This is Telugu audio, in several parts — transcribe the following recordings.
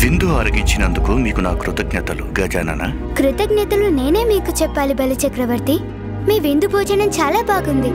విందు ఆరగించినందుకు మీకు నా కృతజ్ఞతలు గజానన. కృతజ్ఞతలు నేనే మీకు చెప్పాలి బలి చక్రవర్తి. మీ విందు భోజనం చాలా బాగుంది.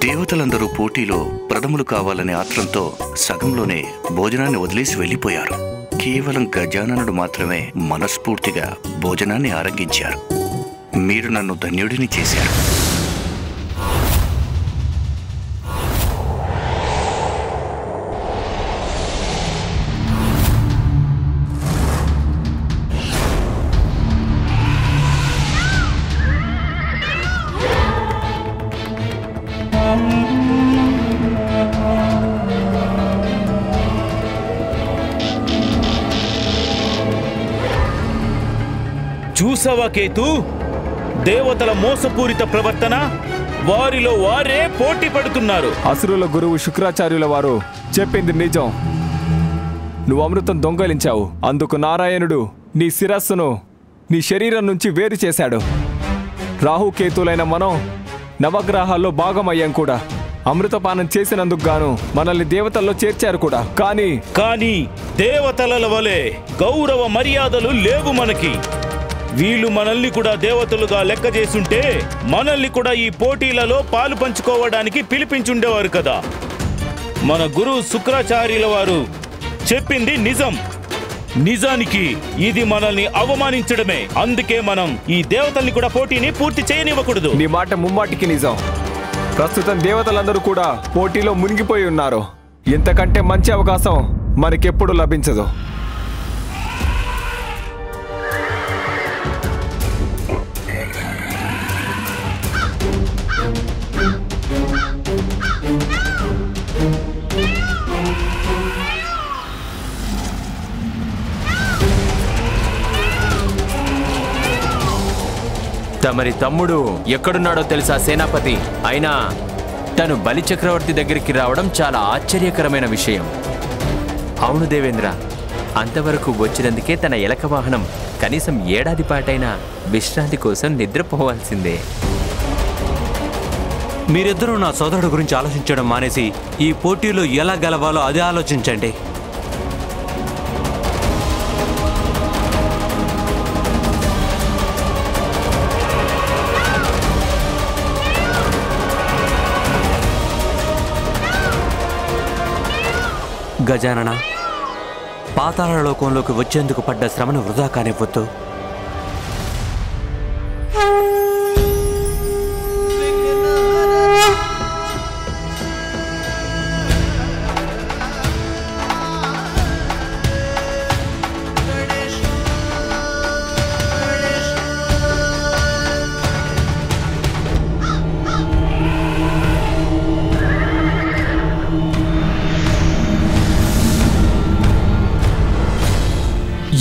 దేవతలందరూ పోటీలో ప్రథములు కావాలనే ఆత్రంతో సగంలోనే భోజనాన్ని వదిలేసి వెళ్ళిపోయారు. కేవలం గజాననుడు మాత్రమే మనస్ఫూర్తిగా భోజనాన్ని ఆరంభించారు. మీరు నన్ను ధన్యుడిని చేశారు. చూసావా కేతు, దేవతల మోసపూరిత ప్రవర్తన. వారిలో వారే పోటీ పడుతున్నారు. అసురుల గురువు శుక్రాచార్యుల వారు చెప్పింది నిజం. నువ్వు అమృతం దొంగలించావు. అందుకు నారాయణుడు నీ శిరస్సును నీ శరీరం నుంచి వేరు చేశాడు. రాహుకేతులైన మనం నవగ్రహాల్లో భాగమయ్యాం కూడా. అమృతపానం చేసినందుకు గాను మనల్ని దేవతల్లో చేర్చారు కూడా. కానీ దేవతల వలె గౌరవ మర్యాదలు లేవు మనకి. వీళ్ళు మనల్ని కూడా దేవతలుగా లెక్క చేసుంటే మనల్ని కూడా ఈ పోటీలలో పాలు పంచుకోవడానికి పిలిపించుండేవారు కదా. మన గురువు శుక్రాచార్యుల వారు చెప్పింది నిజం. నిజానికి ఇది మనల్ని అవమానించడమే. అందుకే మనం ఈ దేవతల్ని కూడా పోటీని పూర్తి చేయనివ్వకూడదు. నీ మాట ముమ్మాటికి నిజం. ప్రస్తుతం దేవతలందరూ కూడా పోటీలో మునిగిపోయి ఉన్నారు. ఇంతకంటే మంచి అవకాశం మనకెప్పుడు లభించదు. తమరి తమ్ముడు ఎక్కడున్నాడో తెలుసా సేనాపతి? అయినా తను బలి చక్రవర్తి దగ్గరికి రావడం చాలా ఆశ్చర్యకరమైన విషయం. అవును దేవేంద్ర, అంతవరకు వచ్చినందుకే తన ఎలక వాహనం కనీసం ఏడాది పాటైనా విశ్రాంతి కోసం నిద్రపోవాల్సిందే. మీరిద్దరూ నా సోదరుడు గురించి ఆలోచించడం మానేసి ఈ పోటీలో ఎలా గెలవాలో అది ఆలోచించండి. గజానన, పాతాళ లోకంలోకి వచ్చేందుకు పడ్డ శ్రమను వృధా కానివ్వద్దు.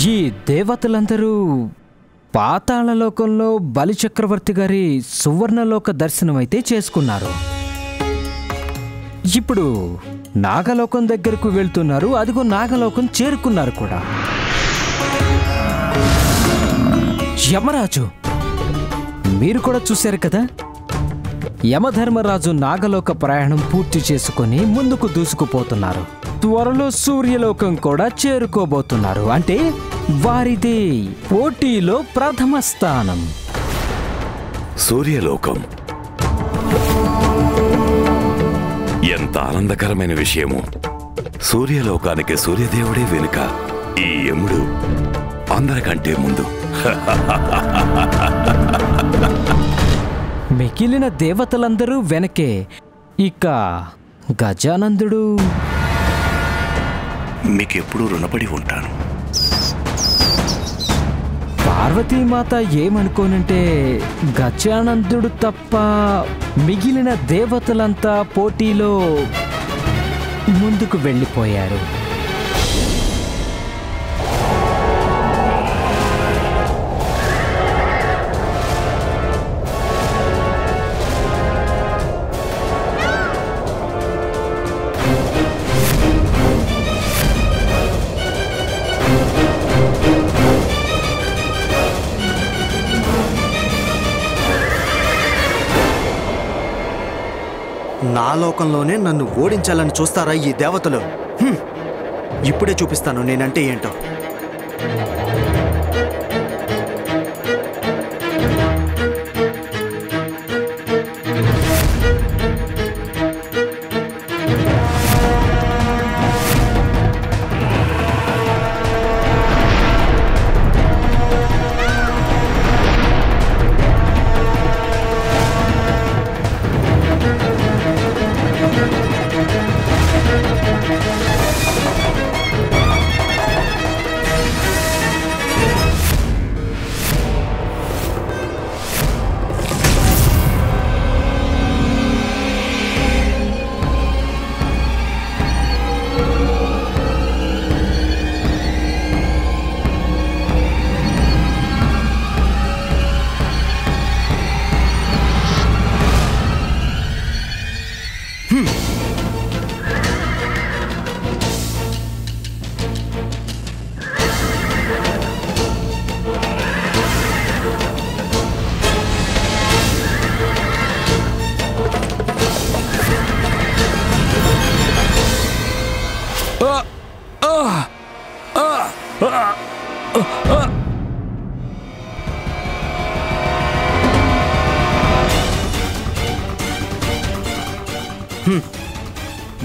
ఈ దేవతలందరూ పాతాళలోకంలో బలిచక్రవర్తి గారి సువర్ణలోక దర్శనమైతే చేసుకున్నారు. ఇప్పుడు నాగలోకం దగ్గరకు వెళ్తున్నారు. అదిగో నాగలోకం చేరుకున్నారు కూడా. యమరాజు మీరు కూడా చూశారు కదా, యమధర్మరాజు నాగలోక ప్రయాణం పూర్తి చేసుకుని ముందుకు దూసుకుపోతున్నారు. త్వరలో సూర్యలోకం కూడా చేరుకోబోతున్నారు. అంటే వారిది పోటీలో ప్రథమ స్థానం. సూర్యలోకం ఎంత ఆనందకరమైన విషయము. సూర్యలోకానికి సూర్యదేవుడే వెనుక, ఈ యముడు అందరికంటే ముందు. మిగిలిన దేవతలందరూ వెనకే, ఇక గజానందుడు మీకెప్పుడూ రుణపడి ఉంటాను. పార్వతీమాత ఏమనుకోనంటే గజానందుడు తప్ప మిగిలిన దేవతలంతా పోటీలో ముందుకు వెళ్ళిపోయారు. నా లోకంలోనే నన్ను ఓడించాలని చూస్తారా ఈ దేవతలు? ఇప్పుడే చూపిస్తాను నేనంటే ఏంటో.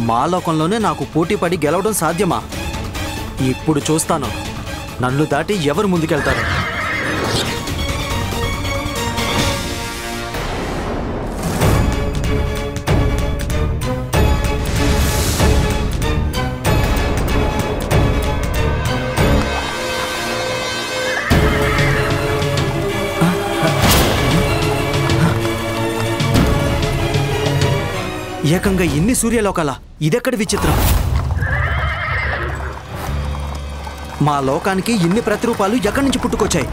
మా లోకంలోనే నాకు పోటీ పడి గెలవడం సాధ్యమా? ఇప్పుడు చూస్తాను నన్ను దాటి ఎవరు ముందుకెళ్తారు. ఏకంగా ఇన్ని సూర్యలోకాల, ఇదెక్కడి విచిత్రం? మా లోకానికి ఇన్ని ప్రతిరూపాలు ఎక్కడి నుంచి పుట్టుకొచ్చాయి?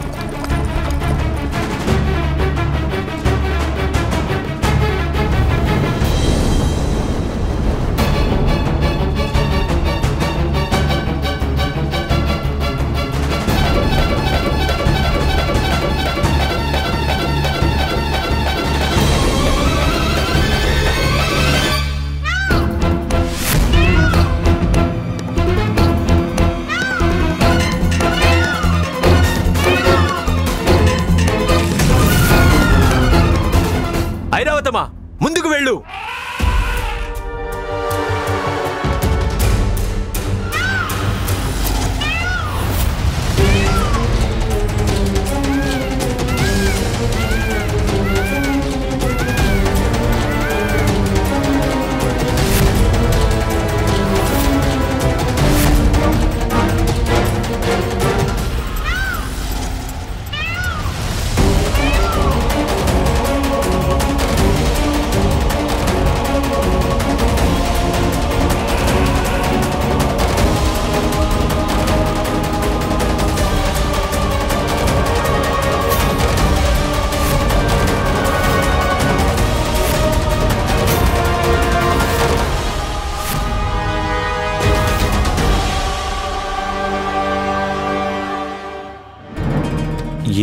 ఐరావతమా, ముందుకు వెళ్ళు.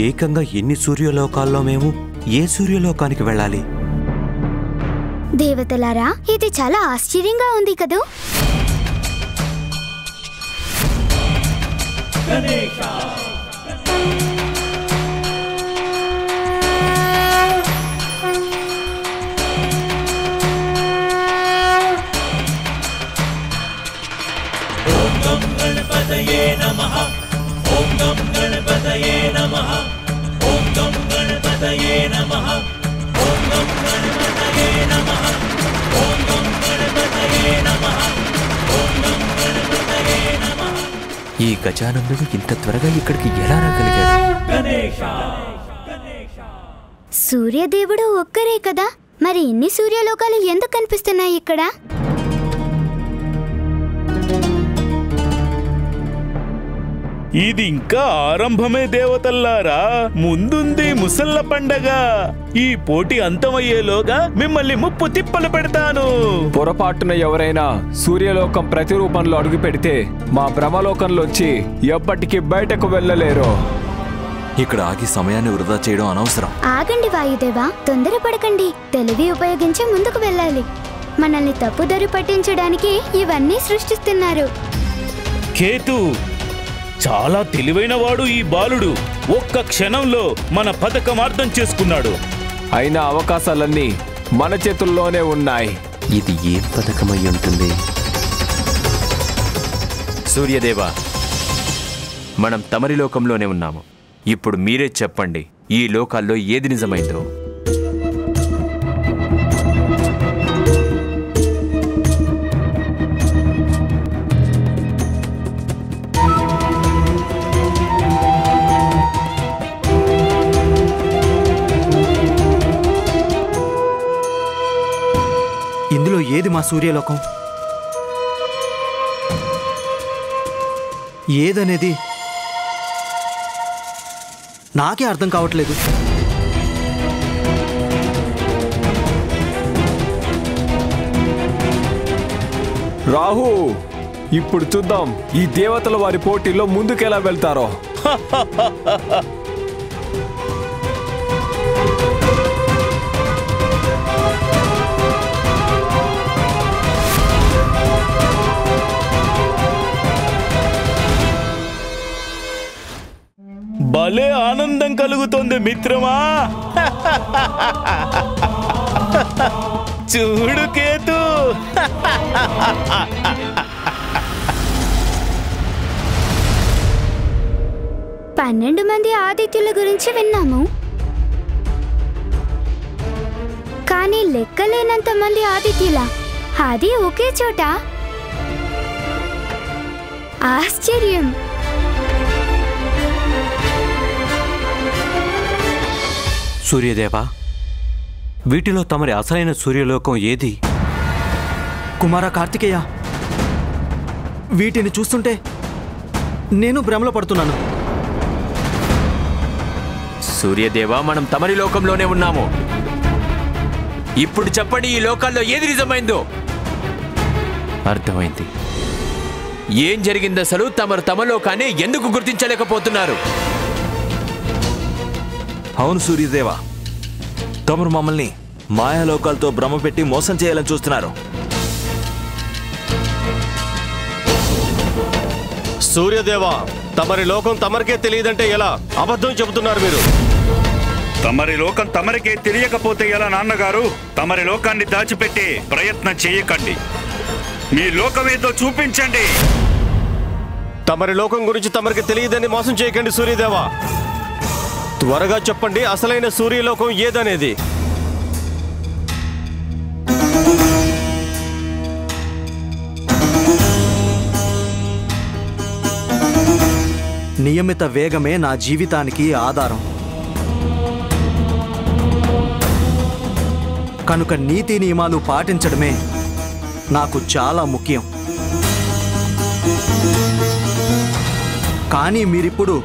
ఏకంగా ఎన్ని సూర్యలోకాల్లో మేము ఏ సూర్యలోకానికి వెళ్ళాలి? దేవతలారా, ఇది చాలా ఆశ్చర్యంగా ఉంది కదూ. గణపతయే నమః. ఓం గం గణపతయే నమః. ఓం గం గణపతయే నమః. ఓం గం గణపతయే నమః. ఓం గజానందుడు ఇంత త్వరగా ఇక్కడికి ఎలా రాగలిగాడు? సూర్యదేవుడు ఒక్కరే కదా, మరి ఇన్ని సూర్యలోకాలు ఎందుకు కనిపిస్తున్నాయి ఇక్కడ? ఇది ఇంకా ఆరంభమే దేవతల్లారా, ముందుంది ముసళ్ళ పండగ. ఈ పోటీ అంతమయ్యేలోగా మిమ్మల్ని ముప్పు తిప్పలు పెడతాను. పొరపాటున ఎవరైనా సూర్యలోకం ప్రతిరూపంలో అడుగు పెడితే మా భ్రమలోకంలోంచి ఎప్పటికీ బయటకు వెళ్ళలేరు. ఇక్కడ ఆగి సమయాన్ని వృధా చేయడం అనవసరం. ఆగండి వాయుదేవా, తొందరపడకండి. తెలివి ఉపయోగించి ముందుకు వెళ్ళాలి. మనల్ని తప్పుదారి పట్టించడానికి ఇవన్నీ సృష్టిస్తున్నారు. కేతు, చాలా తెలివైన వాడు ఈ బాలుడు. ఒక్క క్షణంలో మన పథకం అర్థం చేసుకున్నాడు. అయినా అవకాశాలన్నీ మన చేతుల్లోనే ఉన్నాయి. ఇది ఏం పథకమై ఉంటుంది? సూర్యదేవ, మనం తమరి లోకంలోనే ఉన్నాము. ఇప్పుడు మీరే చెప్పండి, ఈ లోకాల్లో ఏది నిజమైందో. ఇందులో ఏది మా సూర్యలోకం? ఏదనేది నాకే అర్థం కావట్లేదు. రాహు, ఇప్పుడు చూద్దాం ఈ దేవతల వారి పోటీలో ముందుకెలా వెళ్తారో. భలే ఆనందం కలుగుతుంది మిత్రమా. చూడు కేతు, 12 మంది ఆదిత్యుల గురించి విన్నాము, కానీ లెక్కలేనంత మంది ఆదిత్యుల, అది ఒకే చోట. ఆశ్చర్యం. సూర్యదేవా, వీటిలో తమరి అసలైన సూర్యలోకం ఏది? కుమార కార్తికేయ, వీటిని చూస్తుంటే నేను భ్రమలో పడుతున్నాను. సూర్యదేవ, మనం తమరి లోకంలోనే ఉన్నాము. ఇప్పుడు చెప్పండి, ఈ లోకాల్లో ఏది నిజమైందో. అర్థమైంది. ఏం జరిగింది అసలు? తమ లోకాన్ని ఎందుకు గుర్తించలేకపోతున్నారు? అవును సూర్యదేవ, తమరు మమ్మల్ని మాయాలోకాలతో భ్రమ పెట్టి మోసం చేయాలని చూస్తున్నారు. సూర్యదేవా, తమరి లోకం తమరికే తెలియదంటే ఎలా? అబద్ధం చెబుతున్నారు మీరు. తమరి లోకం తమరికే తెలియకపోతే ఎలా నాన్నగారు? తమరి లోకాన్ని దాచిపెట్టే ప్రయత్నం చేయకండి. మీ లోకమేదో చూపించండి. తమరి లోకం గురించి తమరికి తెలియదని మోసం చేయకండి సూర్యదేవా. త్వరగా చెప్పండి, అసలైన సూర్యలోకం ఏదనేది. నియమిత వేగమే నా జీవితానికి ఆధారం. కనుక నీతి నియమాలు పాటించడమే నాకు చాలా ముఖ్యం. కానీ మీరిప్పుడు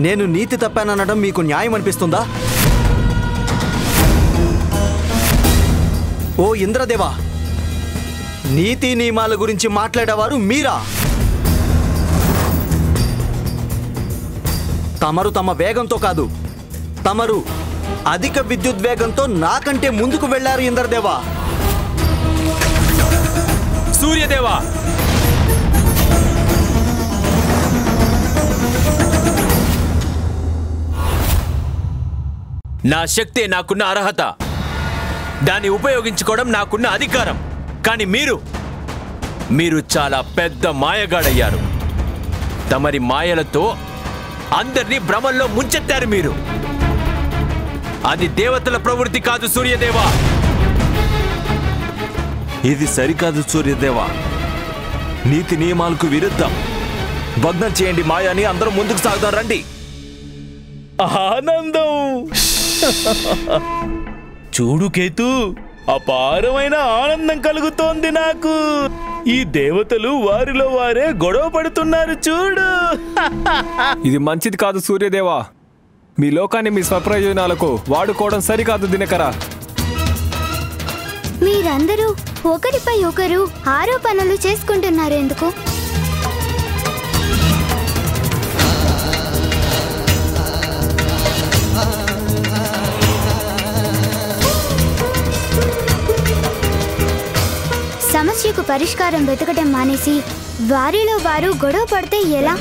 నేను నీతి తప్పాననడం మీకు న్యాయం అనిపిస్తుందా? ఓ ఇంద్రదేవా, నీతి నియమాల గురించి మాట్లాడేవారు మీరా? తమరు తమ వేగంతో కాదు, తమరు అధిక విద్యుత్ వేగంతో నాకంటే ముందుకు వెళ్లారు ఇంద్రదేవా. సూర్యదేవా, నా శక్తే నాకున్న అర్హత, దాన్ని ఉపయోగించుకోవడం నాకున్న అధికారం. కానీ మీరు చాలా పెద్ద మాయగాడయ్యారు. తమరి మాయలతో అందరినీ భ్రమల్లో ముంచెత్తారు మీరు. అది దేవతల ప్రవృత్తి కాదు సూర్యదేవా. ఇది సరికాదు సూర్యదేవా, నీతి నియమాలకు విరుద్ధం. భగ్నం చేయండి మాయాని, అందరూ ముందుకు సాగుదాం రండి. ఆనందం. చూడు కేతు, అపారమైన ఆనందం కలుగుతోంది నాకు. ఈ దేవతలు వారిలో వారే గొడవ పడుతున్నారు చూడు. ఇది మంచిది కాదు సూర్యదేవా. మీ లోకాన్ని మీ స్వప్రయోజనాలకు వాడుకోవడం సరికాదు దినకర. మీరందరూ ఒకరిపై ఒకరు ఆరోపణలు చేసుకుంటున్నారు ఎందుకు? సమస్యకు పరిష్కారం వెతకడం మానేసి వారిలో వారు గొడవ పడితే ఎలా?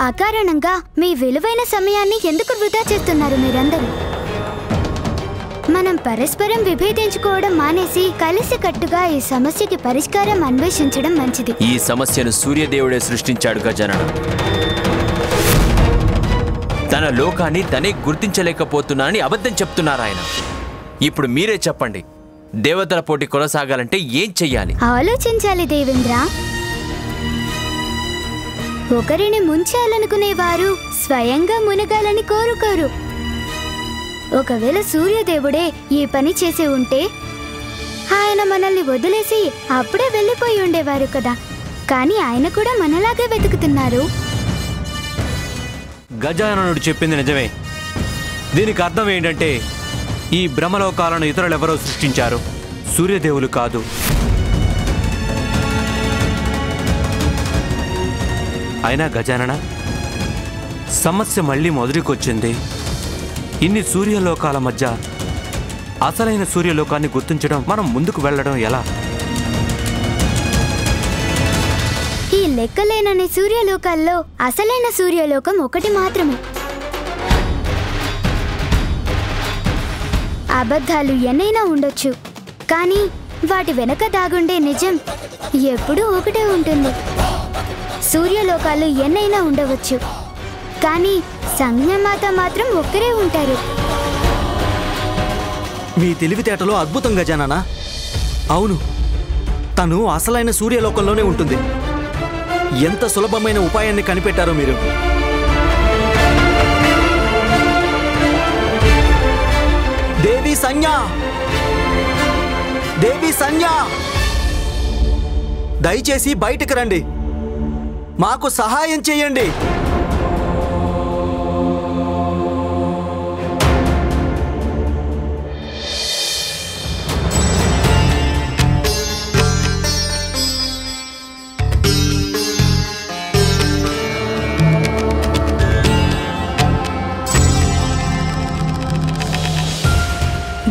అకారణంగా మీ విలువైన సమయాన్ని ఎందుకు వృధా చేస్తున్నారు మీరందరూ? మనం పరస్పరం విభేదించుకోవడం మానేసి కలిసికట్టుగా ఈ సమస్యకి పరిష్కారం అన్వేషించడం మంచిది. ఈ సమస్యను సూర్యదేవుడే సృష్టించాడు గజానన. తన లోకాన్ని తనే గుర్తించలేకపోతున్నానని అబద్ధం చెప్తున్నారు ఆయన. ఇప్పుడు మీరే చెప్పండి, దేవతల పోటీ కొనసాగాలంటే ఏం చెయ్యాలి? ఆలోచించాలి దేవేంద్ర. ఒకరిని ముంచాలనుకునేవారు స్వయంగా మునగాలని కోరుకోరు. ఒకవేళ సూర్యదేవుడే ఈ పని చేసి ఉంటే ఆయన మనల్ని వదిలేసి అప్పుడే వెళ్ళిపోయి ఉండేవారు కదా. కానీ ఆయన కూడా మనలాగే వెతుకుతున్నారు. గజాననుడు చెప్పింది నిజమే. దీనికి అర్థం ఏంటంటే ఈ బ్రహ్మలోకాలను ఇతరులెవరో సృష్టించారు, సూర్యదేవులు కాదు. అయినా గజానన, సమస్య మళ్ళీ మొదటికొచ్చింది. ఇన్ని సూర్యలోకాల మధ్య అసలైన సూర్యలోకాన్ని గుర్తించడం, మనం ముందుకు వెళ్ళడం ఎలా? ఈ లెక్కలేనని సూర్యలోకాల్లో అసలైన సూర్యలోకం ఒకటి మాత్రమే. అబద్ధాలు ఎన్నైనా ఉండొచ్చు, కానీ వాటి వెనక దాగుండే నిజం ఎప్పుడూ ఒకటే ఉంటుంది. సూర్యలోకాలు ఎన్నైనా ఉండవచ్చు, కానీ సంజ్ఞమాత మాత్రం ఒక్కరే ఉంటారు. మీ తెలివితేటలో అద్భుతం గజానన. అవును, తను అసలైన సూర్యలోకంలోనే ఉంటుంది. ఎంత సులభమైన ఉపాయాన్ని కనిపెట్టారో మీరు. దేవి సంజ్ఞ, దేవి సంజ్ఞ, దయచేసి బయటకు రండి, మాకు సహాయం చేయండి.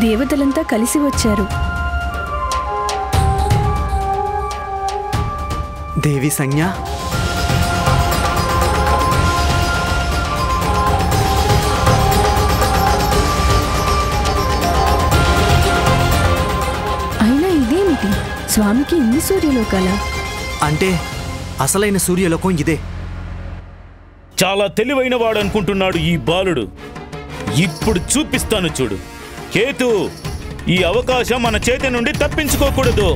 దేవతలంతా కలిసి వచ్చారు. దేవి సంజ్ఞ, అయినా ఇదేమిటి? స్వామికి ఇన్ని సూర్యలోకాల? అంటే అసలైన సూర్యలోకం ఇదే. చాలా తెలివైన వాడు అనుకుంటున్నాడు ఈ బాలుడు. ఇప్పుడు చూపిస్తాను చూడు. కేతు, ఈ అవకాశం మన చేతి నుండి తప్పించుకోకూడదు.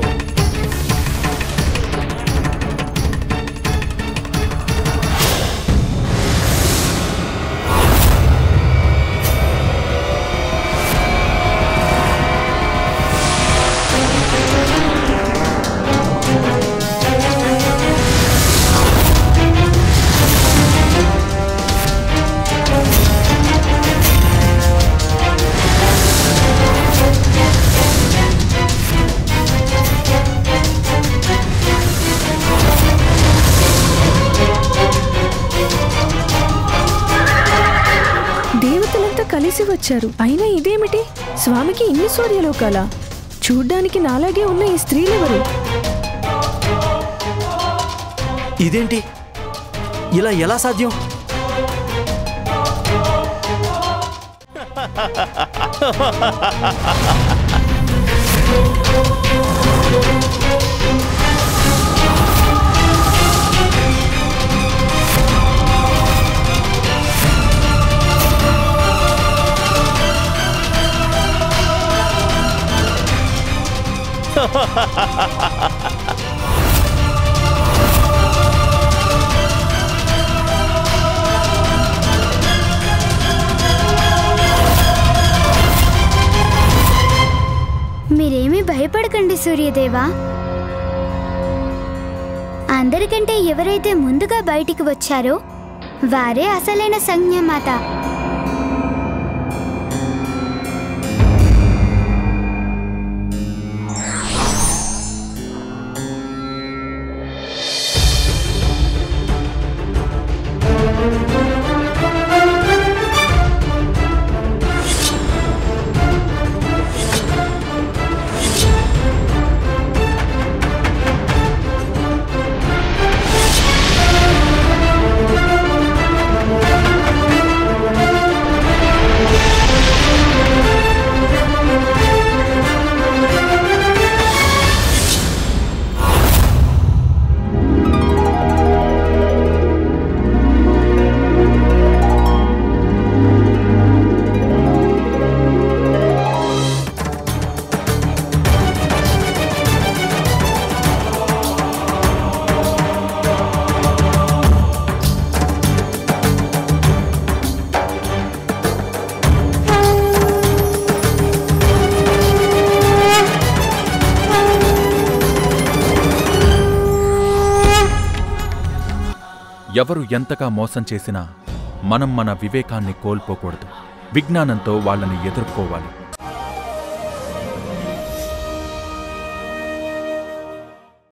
కలిసి వచ్చారు. అయినా ఇదేమిటి? స్వామికి ఇన్ని సూర్యలోకాల? చూడ్డానికి నాలాగే ఉన్న ఈ స్త్రీలెవరు? ఇదేంటి, ఇలా ఎలా సాధ్యం? మీరేమీ భయపడకండి సూర్యదేవా. అందరికంటే ఎవరైతే ముందుగా బయటికి వచ్చారో వారే అసలైన సంజ్ఞమాత. ఎవరు ఎంతగా మోసం చేసినా మనం మన వివేకాన్ని కోల్పోకూడదు. విజ్ఞానంతో వాళ్ళని ఎదుర్కోవాలి.